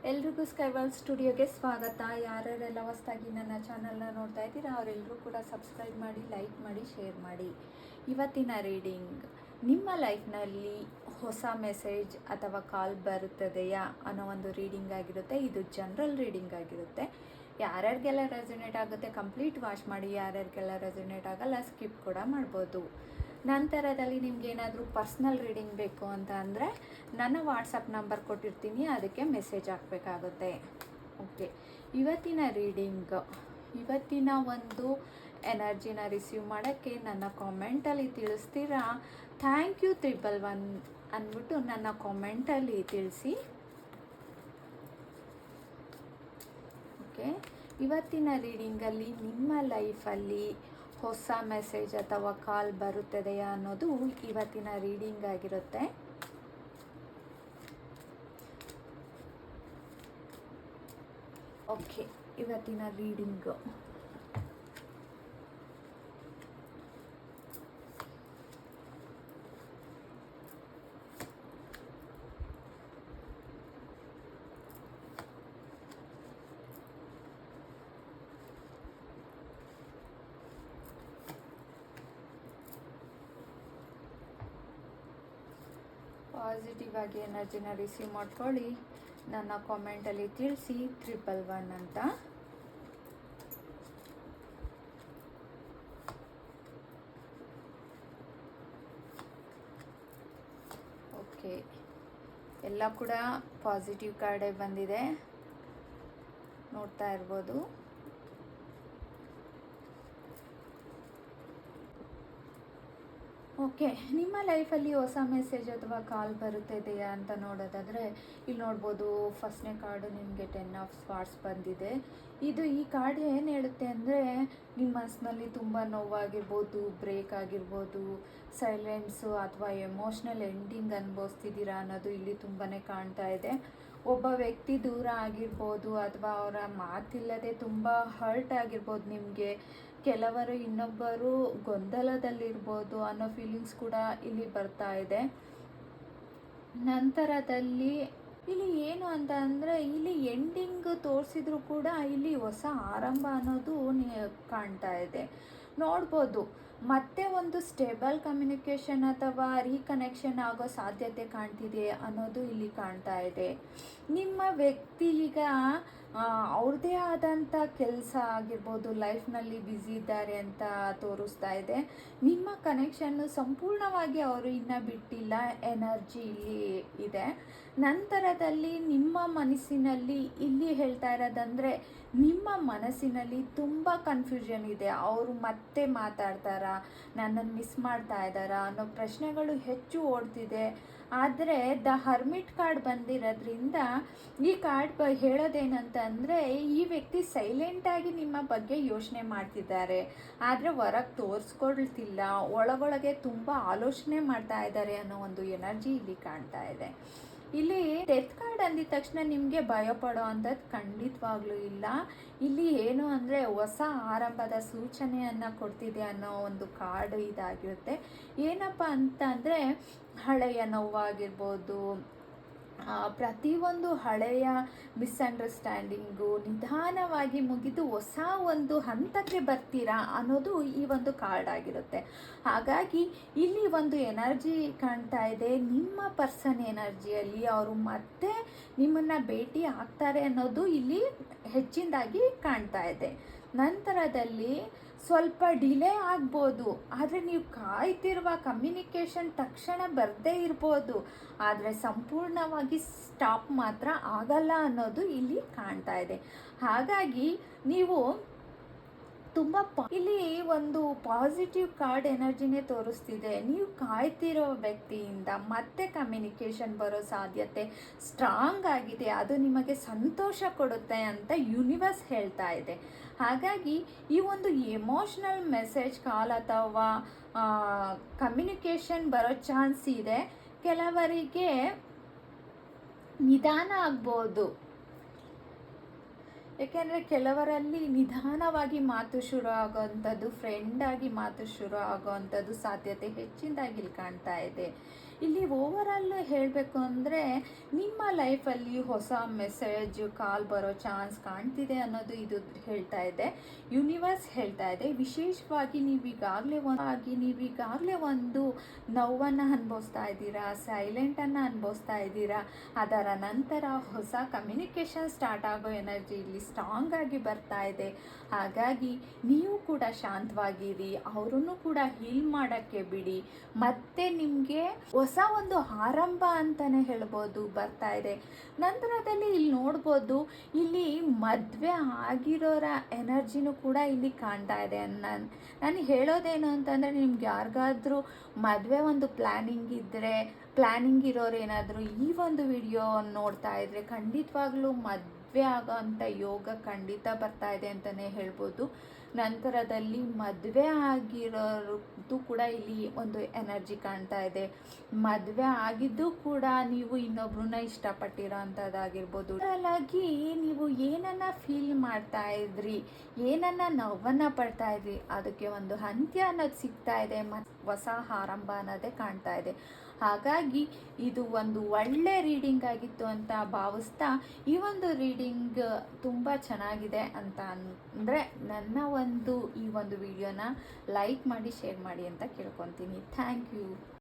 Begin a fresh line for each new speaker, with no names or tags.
ಎಲ್ರಿಗೂ ಸ್ಕೈವಾಲ್ ಸ್ಟುಡಿಯೋಗೆ ಸ್ವಾಗತ. ಯಾರ್ಯಾರೆಲ್ಲ ಹೊಸದಾಗಿ ನನ್ನ ಚಾನಲ್ನ ನೋಡ್ತಾ ಇದ್ದೀರಾ ಅವರೆಲ್ಲರೂ ಕೂಡ ಸಬ್ಸ್ಕ್ರೈಬ್ ಮಾಡಿ, ಲೈಕ್ ಮಾಡಿ, ಶೇರ್ ಮಾಡಿ. ಇವತ್ತಿನ ರೀಡಿಂಗ್, ನಿಮ್ಮ ಲೈಫ್ನಲ್ಲಿ ಹೊಸ ಮೆಸೇಜ್ ಅಥವಾ ಕಾಲ್ ಬರುತ್ತದೆಯಾ ಅನ್ನೋ ಒಂದು ರೀಡಿಂಗ್ ಆಗಿರುತ್ತೆ. ಇದು ಜನರಲ್ ರೀಡಿಂಗ್ ಆಗಿರುತ್ತೆ. ಯಾರ್ಯಾರಿಗೆಲ್ಲ ರೆಸೊನೇಟ್ ಆಗುತ್ತೆ ಕಂಪ್ಲೀಟ್ ವಾಚ್ ಮಾಡಿ, ಯಾರ್ಯಾರಿಗೆಲ್ಲ ರೆಸೊನೇಟ್ ಆಗಲ್ಲ ಸ್ಕಿಪ್ ಕೂಡ ಮಾಡ್ಬೋದು. ನಂತರದಲ್ಲಿ ನಿಮ್ಗೆ ಏನಾದರೂ ಪರ್ಸ್ನಲ್ ರೀಡಿಂಗ್ ಬೇಕು ಅಂತ ಅಂದರೆ ನನ್ನ ವಾಟ್ಸಪ್ ನಂಬರ್ ಕೊಟ್ಟಿರ್ತೀನಿ, ಅದಕ್ಕೆ ಮೆಸೇಜ್ ಹಾಕಬೇಕಾಗುತ್ತೆ. ಓಕೆ, ಇವತ್ತಿನ ರೀಡಿಂಗ್, ಇವತ್ತಿನ ಒಂದು ಎನರ್ಜಿನ ರಿಸೀವ್ ಮಾಡೋಕ್ಕೆ ನನ್ನ ಕಾಮೆಂಟಲ್ಲಿ ತಿಳಿಸ್ತೀರಾ. ಥ್ಯಾಂಕ್ ಯು 111 ಅಂದ್ಬಿಟ್ಟು ನನ್ನ ಕಾಮೆಂಟಲ್ಲಿ ತಿಳಿಸಿ. ಓಕೆ, ಇವತ್ತಿನ ರೀಡಿಂಗಲ್ಲಿ ನಿಮ್ಮ ಲೈಫಲ್ಲಿ ಹೊಸ ಮೆಸೇಜ್ ಅಥವಾ ಕಾಲ್ ಬರುತ್ತದೆಯಾ ಅನ್ನೋದು ಇವತ್ತಿನ ರೀಡಿಂಗ್ ಆಗಿರುತ್ತೆ. ಓಕೆ, ಇವತ್ತಿನ ರೀಡಿಂಗ್ ಪಾಸಿಟಿವ್ ಆಗಿ ಎನರ್ಜಿನ ರಿಸೀವ್ ಮಾಡ್ಕೊಳ್ಳಿ. ನನ್ನ ಕಾಮೆಂಟಲ್ಲಿ ತಿಳಿಸಿ 111 ಅಂತ. ಓಕೆ, ಎಲ್ಲ ಕೂಡ ಪಾಸಿಟಿವ್ ಕಾರ್ಡೇ ಬಂದಿದೆ, ನೋಡ್ತಾ ಇರ್ಬೋದು. ಓಕೆ, ನಿಮ್ಮ ಲೈಫಲ್ಲಿ ಹೊಸ ಮೆಸೇಜ್ ಅಥವಾ ಕಾಲ್ ಬರುತ್ತಿದೆಯಾ ಅಂತ ನೋಡೋದಾದರೆ ಇಲ್ಲಿ ನೋಡ್ಬೋದು. ಫಸ್ಟ್ನೇ ಕಾರ್ಡು ನಿಮಗೆ 10 ಆಫ್ ಸ್ವಾರ್ಡ್ಸ್ ಬಂದಿದೆ. ಈ ಕಾರ್ಡ್ ಏನು ಹೇಳುತ್ತೆ ಅಂದರೆ, ನಿಮ್ಮ ಮನಸ್ಸಿನಲ್ಲಿ ತುಂಬ ನೋವಾಗಿರ್ಬೋದು, ಬ್ರೇಕ್ ಆಗಿರ್ಬೋದು, ಸೈಲೆನ್ಸು ಅಥವಾ ಎಮೋಷ್ನಲ್ ಎಂಡಿಂಗ್ ಅನುಭವಿಸ್ತಿದ್ದೀರಾ ಅನ್ನೋದು ಇಲ್ಲಿ ತುಂಬಾ ಕಾಣ್ತಾ ಇದೆ. ಒಬ್ಬ ವ್ಯಕ್ತಿ ದೂರ ಆಗಿರ್ಬೋದು ಅಥವಾ ಅವರ ಮಾತಿಲ್ಲದೆ ತುಂಬ ಹರ್ಟ್ ಆಗಿರ್ಬೋದು ನಿಮಗೆ. ಕೆಲವರು ಇನ್ನೊಬ್ಬರು ಗೊಂದಲದಲ್ಲಿರ್ಬೋದು ಅನ್ನೋ ಫೀಲಿಂಗ್ಸ್ ಕೂಡ ಇಲ್ಲಿ ಬರ್ತಾ ಇದೆ. ನಂತರದಲ್ಲಿ ಇಲ್ಲಿ ಏನು ಅಂತ ಅಂದರೆ, ಇಲ್ಲಿ ಎಂಡಿಂಗ್ ತೋರಿಸಿದ್ರು ಕೂಡ ಇಲ್ಲಿ ಹೊಸ ಆರಂಭ ಅನ್ನೋದು ಕಾಣ್ತಾ ಇದೆ. ನೋಡ್ಬೋದು, ಮತ್ತೆ ಒಂದು ಸ್ಟೇಬಲ್ ಕಮ್ಯುನಿಕೇಷನ್ ಅಥವಾ ರೀಕನೆಕ್ಷನ್ ಆಗೋ ಸಾಧ್ಯತೆ ಕಾಣ್ತಿದೆ ಅನ್ನೋದು ಇಲ್ಲಿ ಕಾಣ್ತಾ ಇದೆ. ನಿಮ್ಮ ವ್ಯಕ್ತಿ ಈಗ ಅವ್ರದ್ದೇ ಆದಂಥ ಕೆಲಸ ಆಗಿರ್ಬೋದು, ಲೈಫ್ನಲ್ಲಿ ಬ್ಯುಸಿ ಇದ್ದಾರೆ ಅಂತ ತೋರಿಸ್ತಾ ಇದೆ. ನಿಮ್ಮ ಕನೆಕ್ಷನ್ನು ಸಂಪೂರ್ಣವಾಗಿ ಅವರು ಇನ್ನೂ ಬಿಟ್ಟಿಲ್ಲ, ಎನರ್ಜಿ ಇಲ್ಲಿ ಇದೆ. ನಂತರದಲ್ಲಿ ನಿಮ್ಮ ಮನಸ್ಸಿನಲ್ಲಿ ಇಲ್ಲಿ ಹೇಳ್ತಾ ಇರೋದಂದರೆ, ನಿಮ್ಮ ಮನಸ್ಸಿನಲ್ಲಿ ತುಂಬ ಕನ್ಫ್ಯೂಷನ್ ಇದೆ. ಅವರು ಮತ್ತೆ ಮಾತಾಡ್ತಾರಾ, ನನ್ನನ್ನು ಮಿಸ್ ಮಾಡ್ತಾ ಇದ್ದಾರಾ ಅನ್ನೋ ಪ್ರಶ್ನೆಗಳು ಹೆಚ್ಚು ಓಡ್ತಿದೆ. ಆದರೆ ದ ಹರ್ಮಿಟ್ ಕಾರ್ಡ್ ಬಂದಿರೋದ್ರಿಂದ ಈ ಕಾರ್ಡ್ ಹೇಳೋದೇನಂತ ಅಂದರೆ, ಈ ವ್ಯಕ್ತಿ ಸೈಲೆಂಟಾಗಿ ನಿಮ್ಮ ಬಗ್ಗೆ ಯೋಚನೆ ಮಾಡ್ತಿದ್ದಾರೆ, ಆದರೆ ಹೊರಗೆ ತೋರಿಸ್ಕೊಳ್ತಿಲ್ಲ, ಒಳಗೊಳಗೆ ತುಂಬ ಆಲೋಚನೆ ಮಾಡ್ತಾ ಇದ್ದಾರೆ ಅನ್ನೋ ಒಂದು ಎನರ್ಜಿ ಇಲ್ಲಿ ಕಾಣ್ತಾ ಇದೆ. ಇಲ್ಲಿ ಡೆತ್ ಕಾರ್ಡ್ ಅಂದಿದ ತಕ್ಷಣ ನಿಮಗೆ ಭಯ ಪಡೋ ಅಂಥದ್ದು ಖಂಡಿತವಾಗ್ಲೂ ಇಲ್ಲ. ಇಲ್ಲಿ ಏನು ಅಂದರೆ, ಹೊಸ ಆರಂಭದ ಸೂಚನೆಯನ್ನು ಕೊಡ್ತಿದೆ ಅನ್ನೋ ಒಂದು ಕಾರ್ಡ್ ಇದಾಗಿರುತ್ತೆ. ಏನಪ್ಪ ಅಂತ ಅಂದರೆ, ಹಳೆಯ ನೋವಾಗಿರ್ಬೋದು, ಪ್ರತಿಯೊಂದು ಹಳೆಯ ಮಿಸ್ಅಂಡರ್ಸ್ಟ್ಯಾಂಡಿಂಗು ನಿಧಾನವಾಗಿ ಮುಗಿದು ಹೊಸ ಒಂದು ಹಂತಕ್ಕೆ ಬರ್ತೀರಾ ಅನ್ನೋದು ಈ ಒಂದು ಕಾರ್ಡ್ ಆಗಿರುತ್ತೆ. ಹಾಗಾಗಿ ಇಲ್ಲಿ ಒಂದು ಎನರ್ಜಿ ಕಾಣ್ತಾ ಇದೆ. ನಿಮ್ಮ ಪರ್ಸನ್ ಎನರ್ಜಿಯಲ್ಲಿ ಅವರು ಮತ್ತೆ ನಿಮ್ಮನ್ನು ಭೇಟಿ ಆಗ್ತಾರೆ ಅನ್ನೋದು ಇಲ್ಲಿ ಹೆಚ್ಚಿನದಾಗಿ ಕಾಣ್ತಾ ಇದೆ. ನಂತರದಲ್ಲಿ ಸ್ವಲ್ಪ ಡಿಲೇ ಆಗ್ಬೋದು, ಆದರೆ ನೀವು ಕಾಯ್ತಿರುವ ಕಮ್ಯುನಿಕೇಷನ್ ತಕ್ಷಣ ಬರದೇ ಇರ್ಬೋದು, ಆದರೆ ಸಂಪೂರ್ಣವಾಗಿ ಸ್ಟಾಪ್ ಮಾತ್ರ ಆಗಲ್ಲ ಅನ್ನೋದು ಇಲ್ಲಿ ಕಾಣ್ತಾ ಇದೆ. ಹಾಗಾಗಿ ನೀವು ತುಂಬ ಇಲ್ಲಿ ಒಂದು ಪಾಸಿಟಿವ್ ಕಾರ್ಡ್ ಎನರ್ಜಿನೇ ತೋರಿಸ್ತಿದೆ. ನೀವು ಕಾಯ್ತಿರೋ ವ್ಯಕ್ತಿಯಿಂದ ಮತ್ತೆ ಕಮ್ಯುನಿಕೇಷನ್ ಬರೋ ಸಾಧ್ಯತೆ ಸ್ಟ್ರಾಂಗ್ ಆಗಿದೆ. ಅದು ನಿಮಗೆ ಸಂತೋಷ ಕೊಡುತ್ತೆ ಅಂತ ಯೂನಿವರ್ಸ್ ಹೇಳ್ತಾ ಇದೆ. ಹಾಗಾಗಿ ಈ ಒಂದು ಎಮೋಷ್ನಲ್ ಮೆಸೇಜ್ ಕಾಲ್ ಅಥವಾ ಕಮ್ಯುನಿಕೇಷನ್ ಬರೋ ಚಾನ್ಸ್ ಇದೆ. ಕೆಲವರಿಗೆ ನಿಧಾನ ಆಗ್ಬೋದು, ಏಕೆಂದರೆ ಕೆಲವರಲ್ಲಿ ನಿಧಾನವಾಗಿ ಮಾತು ಶುರು ಆಗೋವಂಥದ್ದು, ಫ್ರೆಂಡಾಗಿ ಮಾತು ಶುರು ಆಗೋವಂಥದ್ದು ಸಾಧ್ಯತೆ ಹೆಚ್ಚಿನದಾಗಿ ಇಲ್ಲಿ ಕಾಣ್ತಾ ಇದೆ. ಇಲ್ಲಿ ಓವರಾಲ್ ಹೇಳಬೇಕು ಅಂದರೆ ನಿಮ್ಮ ಲೈಫಲ್ಲಿ ಹೊಸ ಮೆಸೇಜ್ ಕಾಲ್ ಬರೋ ಚಾನ್ಸ್ ಕಾಣ್ತಿದೆ ಅನ್ನೋದು ಇದು ಹೇಳ್ತಾ ಇದೆ. ಯೂನಿವರ್ಸ್ ಹೇಳ್ತಾ ಇದೆ ವಿಶೇಷವಾಗಿ ನೀವೀಗಾಗಲೇ ಒಂದು ನೋವನ್ನು ಅನುಭವಿಸ್ತಾ ಇದ್ದೀರಾ, ಸೈಲೆಂಟನ್ನು ಅನುಭವಿಸ್ತಾ ಇದ್ದೀರಾ. ಅದರ ನಂತರ ಹೊಸ ಕಮ್ಯುನಿಕೇಷನ್ ಸ್ಟಾರ್ಟ್ ಆಗೋ ಎನರ್ಜಿ ಇಲ್ಲಿ ಸ್ಟ್ರಾಂಗ್ ಆಗಿ ಬರ್ತಾ ಇದೆ. ಹಾಗಾಗಿ ನೀವು ಕೂಡ ಶಾಂತವಾಗಿರಿ, ಅವರನ್ನು ಕೂಡ ಹೀಲ್ ಮಾಡೋಕ್ಕೆ ಬಿಡಿ. ಮತ್ತೆ ನಿಮಗೆ ಹೊಸ ಒಂದು ಆರಂಭ ಅಂತಲೇ ಹೇಳ್ಬೋದು ಬರ್ತಾ ಇದೆ. ನಂತರದಲ್ಲಿ ಇಲ್ಲಿ ನೋಡ್ಬೋದು, ಇಲ್ಲಿ ಮದುವೆ ಆಗಿರೋರ ಎನರ್ಜಿನೂ ಕೂಡ ಇಲ್ಲಿ ಕಾಣ್ತಾ ಇದೆ. ನಾನು ಹೇಳೋದೇನು ಅಂತಂದರೆ, ನಿಮ್ಗೆ ಯಾರಿಗಾದ್ರೂ ಮದುವೆ ಒಂದು ಪ್ಲ್ಯಾನಿಂಗ್ ಇರೋರು ಏನಾದರೂ ಈ ಒಂದು ವಿಡಿಯೋ ನೋಡ್ತಾ ಇದ್ರೆ ಖಂಡಿತವಾಗ್ಲೂ ಮದುವೆ ಆಗೋ ಅಂಥ ಯೋಗ ಖಂಡಿತ ಬರ್ತಾ ಇದೆ ಅಂತಲೇ ಹೇಳ್ಬೋದು. ನಂತರದಲ್ಲಿ ಮದುವೆ ಆಗಿರೋದು ಕೂಡ ಇಲ್ಲಿ ಒಂದು ಎನರ್ಜಿ ಕಾಣ್ತಾ ಇದೆ. ಮದುವೆ ಆಗಿದ್ದು ಕೂಡ ನೀವು ಇನ್ನೊಬ್ರನ್ನ ಇಷ್ಟಪಟ್ಟಿರೋ ಅಂಥದ್ದಾಗಿರ್ಬೋದು. ಹಾಗಾಗಿ ನೀವು ಏನನ್ನ ಫೀಲ್ ಮಾಡ್ತಾ ಇದ್ರಿ, ಏನನ್ನ ನೋವನ್ನು ಪಡ್ತಾ ಇದ್ರಿ, ಅದಕ್ಕೆ ಒಂದು ಅಂತ್ಯ ಅನ್ನೋದು ಸಿಗ್ತಾ ಇದೆ, ಹೊಸ ಆರಂಭ ಅನ್ನೋದೇ ಕಾಣ್ತಾ ಇದೆ. ಹಾಗಾಗಿ ಇದು ಒಂದು ಒಳ್ಳೆ ರೀಡಿಂಗ್ ಆಗಿತ್ತು ಅಂತ ಭಾವಿಸ್ತಾ, ಈ ಒಂದು ರೀಡಿಂಗ್ ತುಂಬ ಚೆನ್ನಾಗಿದೆ ಅಂತ ಅಂದರೆ ನನ್ನ ಈ ಒಂದು ವಿಡಿಯೋನ ಲೈಕ್ ಮಾಡಿ ಶೇರ್ ಮಾಡಿ ಅಂತ ಕೇಳ್ಕೊತೀನಿ. Thank you.